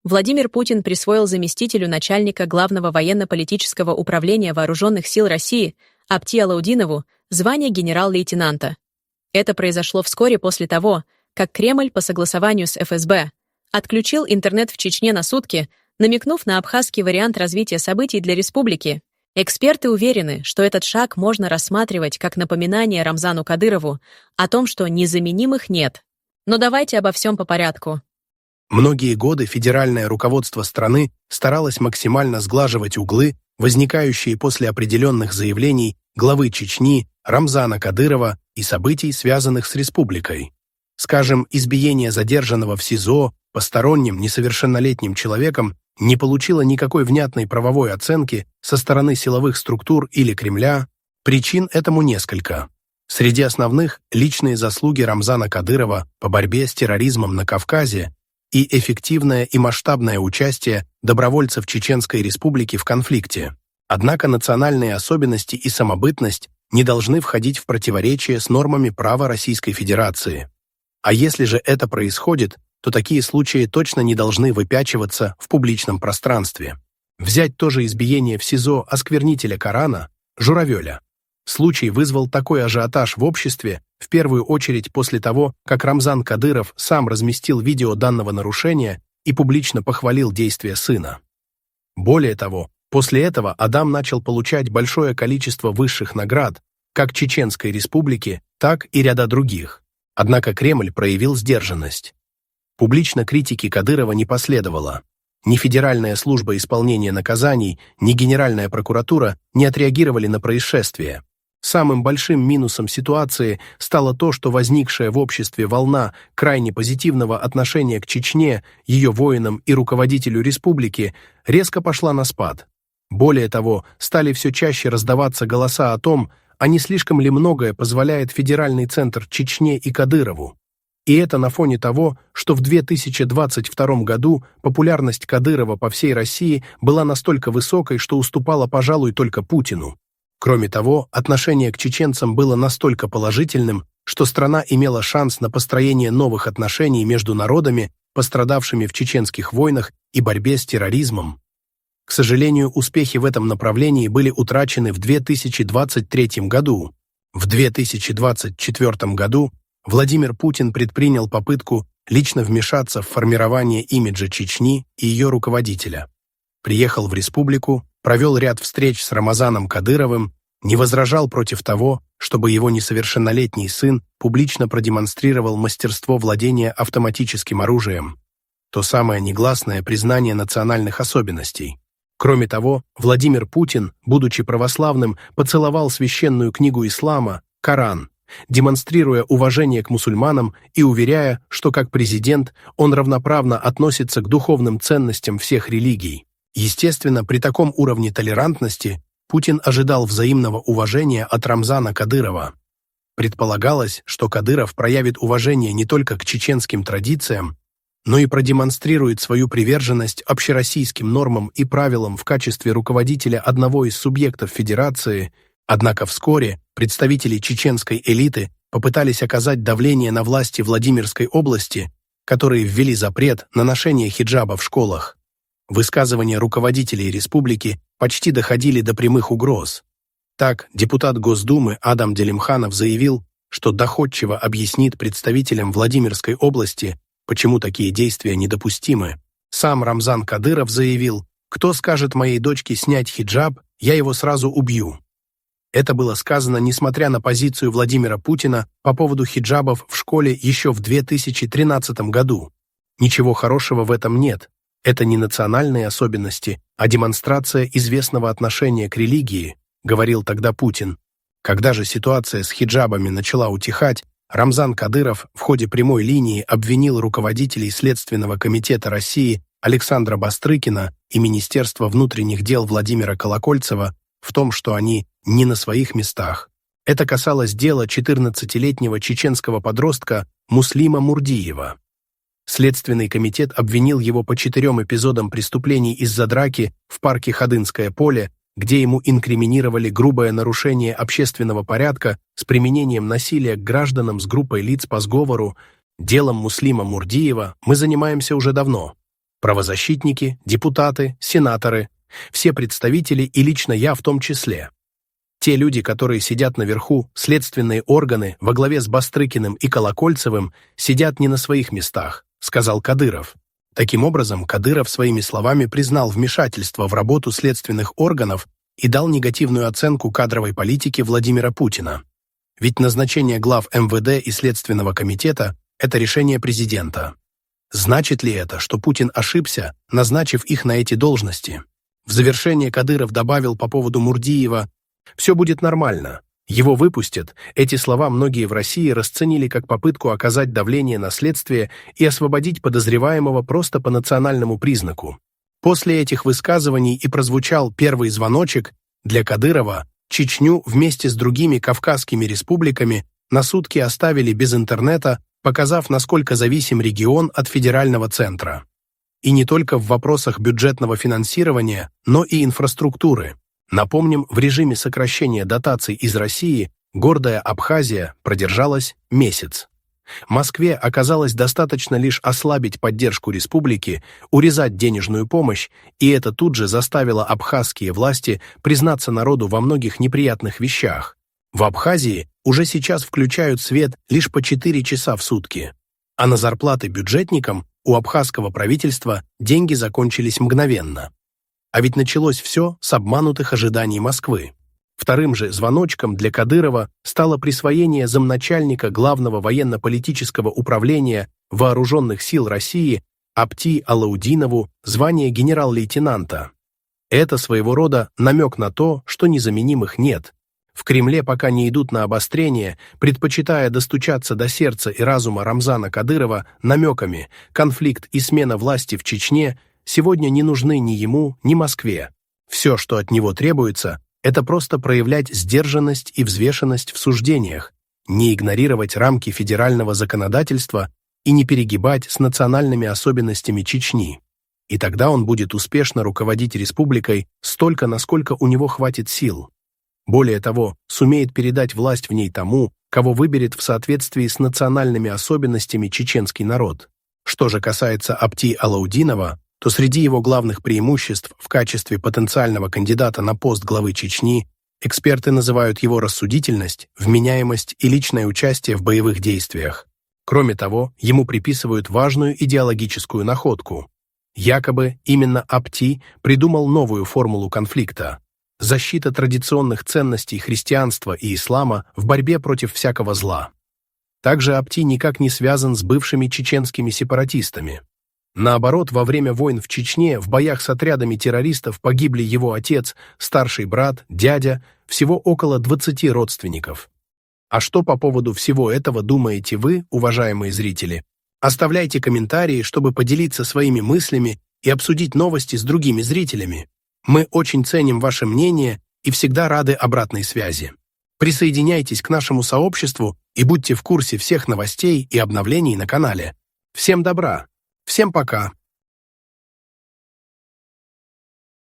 Владимир Путин присвоил заместителю начальника Главного военно-политического управления Вооруженных сил России Апти Алаудинову звание генерал-лейтенанта. Это произошло вскоре после того, как Кремль по согласованию с ФСБ отключил интернет в Чечне на сутки, намекнув на абхазский вариант развития событий для республики. Эксперты уверены, что этот шаг можно рассматривать как напоминание Рамзану Кадырову о том, что незаменимых нет. Но давайте обо всем по порядку. Многие годы федеральное руководство страны старалось максимально сглаживать углы, возникающие после определенных заявлений главы Чечни Рамзана Кадырова и событий, связанных с республикой. Скажем, избиение задержанного в СИЗО посторонним несовершеннолетним человеком не получило никакой внятной правовой оценки со стороны силовых структур или Кремля. Причин этому несколько. Среди основных – личные заслуги Рамзана Кадырова по борьбе с терроризмом на Кавказе и эффективное и масштабное участие добровольцев Чеченской Республики в конфликте. Однако национальные особенности и самобытность не должны входить в противоречие с нормами права Российской Федерации. А если же это происходит, то такие случаи точно не должны выпячиваться в публичном пространстве. Взять тоже избиение в СИЗО осквернителя Корана, Журавеля. Случай вызвал такой ажиотаж в обществе, в первую очередь после того, как Рамзан Кадыров сам разместил видео данного нарушения и публично похвалил действия сына. Более того, после этого Адам начал получать большое количество высших наград, как Чеченской Республики, так и ряда других. Однако Кремль проявил сдержанность. Публично критики Кадырова не последовало. Ни Федеральная служба исполнения наказаний, ни Генеральная прокуратура не отреагировали на происшествие. Самым большим минусом ситуации стало то, что возникшая в обществе волна крайне позитивного отношения к Чечне, ее воинам и руководителю республики резко пошла на спад. Более того, стали все чаще раздаваться голоса о том, а не слишком ли многое позволяет Федеральный центр Чечне и Кадырову. И это на фоне того, что в 2022 году популярность Кадырова по всей России была настолько высокой, что уступала, пожалуй, только Путину. Кроме того, отношение к чеченцам было настолько положительным, что страна имела шанс на построение новых отношений между народами, пострадавшими в чеченских войнах и борьбе с терроризмом. К сожалению, успехи в этом направлении были утрачены в 2023 году. В 2024 году Владимир Путин предпринял попытку лично вмешаться в формирование имиджа Чечни и ее руководителя. Приехал в республику, провел ряд встреч с Рамзаном Кадыровым, не возражал против того, чтобы его несовершеннолетний сын публично продемонстрировал мастерство владения автоматическим оружием. То самое негласное признание национальных особенностей. Кроме того, Владимир Путин, будучи православным, поцеловал священную книгу ислама, Коран, демонстрируя уважение к мусульманам и уверяя, что как президент он равноправно относится к духовным ценностям всех религий. Естественно, при таком уровне толерантности Путин ожидал взаимного уважения от Рамзана Кадырова. Предполагалось, что Кадыров проявит уважение не только к чеченским традициям, но и продемонстрирует свою приверженность общероссийским нормам и правилам в качестве руководителя одного из субъектов Федерации. Однако вскоре представители чеченской элиты попытались оказать давление на власти Владимирской области, которые ввели запрет на ношение хиджаба в школах. Высказывания руководителей республики почти доходили до прямых угроз. Так, депутат Госдумы Адам Делимханов заявил, что доходчиво объяснит представителям Владимирской области, почему такие действия недопустимы. Сам Рамзан Кадыров заявил: «Кто скажет моей дочке снять хиджаб, я его сразу убью». Это было сказано несмотря на позицию Владимира Путина по поводу хиджабов в школе еще в 2013 году. Ничего хорошего в этом нет. Это не национальные особенности, а демонстрация известного отношения к религии, говорил тогда Путин. Когда же ситуация с хиджабами начала утихать, Рамзан Кадыров в ходе прямой линии обвинил руководителей Следственного комитета России Александра Бастрыкина и Министерства внутренних дел Владимира Колокольцева в том, что они не на своих местах. Это касалось дела 14-летнего чеченского подростка Муслима Мурдиева. Следственный комитет обвинил его по 4 эпизодам преступлений из-за драки в парке Ходынское поле, где ему инкриминировали грубое нарушение общественного порядка с применением насилия к гражданам с группой лиц по сговору. Делом Муслима Мурдиева мы занимаемся уже давно. правозащитники, депутаты, сенаторы, все представители и лично я в том числе. Те люди, которые сидят наверху, следственные органы во главе с Бастрыкиным и Колокольцевым, сидят не на своих местах, сказал Кадыров. Таким образом, Кадыров своими словами признал вмешательство в работу следственных органов и дал негативную оценку кадровой политике Владимира Путина. Ведь назначение глав МВД и Следственного комитета – это решение президента. Значит ли это, что Путин ошибся, назначив их на эти должности? В завершение Кадыров добавил по поводу Мурдиева: «Все будет нормально. Его выпустят». Эти слова многие в России расценили как попытку оказать давление на следствие и освободить подозреваемого просто по национальному признаку. После этих высказываний и прозвучал первый звоночек. Для Кадырова Чечню вместе с другими кавказскими республиками на сутки оставили без интернета, показав, насколько зависим регион от федерального центра. И не только в вопросах бюджетного финансирования, но и инфраструктуры. Напомним, в режиме сокращения дотаций из России гордая Абхазия продержалась месяц. Москве оказалось достаточно лишь ослабить поддержку республики, урезать денежную помощь, и это тут же заставило абхазские власти признаться народу во многих неприятных вещах. В Абхазии уже сейчас включают свет лишь по 4 часа в сутки, а на зарплаты бюджетникам у абхазского правительства деньги закончились мгновенно. А ведь началось все с обманутых ожиданий Москвы. Вторым же звоночком для Кадырова стало присвоение замначальника Главного военно-политического управления Вооруженных сил России Апти Алаудинову звание генерал-лейтенанта. Это своего рода намек на то, что незаменимых нет. В Кремле пока не идут на обострение, предпочитая достучаться до сердца и разума Рамзана Кадырова намеками: конфликт и смена власти в Чечне сегодня не нужны ни ему, ни Москве. Все, что от него требуется, это просто проявлять сдержанность и взвешенность в суждениях, не игнорировать рамки федерального законодательства и не перегибать с национальными особенностями Чечни. И тогда он будет успешно руководить республикой столько, насколько у него хватит сил. Более того, сумеет передать власть в ней тому, кого выберет в соответствии с национальными особенностями чеченский народ. Что же касается Апти Алаудинова, то среди его главных преимуществ в качестве потенциального кандидата на пост главы Чечни эксперты называют его рассудительность, вменяемость и личное участие в боевых действиях. Кроме того, ему приписывают важную идеологическую находку. Якобы именно Апти придумал новую формулу конфликта – защита традиционных ценностей христианства и ислама в борьбе против всякого зла. Также Апти никак не связан с бывшими чеченскими сепаратистами. Наоборот, во время войн в Чечне в боях с отрядами террористов погибли его отец, старший брат, дядя, всего около 20 родственников. А что по поводу всего этого думаете вы, уважаемые зрители? Оставляйте комментарии, чтобы поделиться своими мыслями и обсудить новости с другими зрителями. Мы очень ценим ваше мнение и всегда рады обратной связи. Присоединяйтесь к нашему сообществу и будьте в курсе всех новостей и обновлений на канале. Всем добра! Всем пока!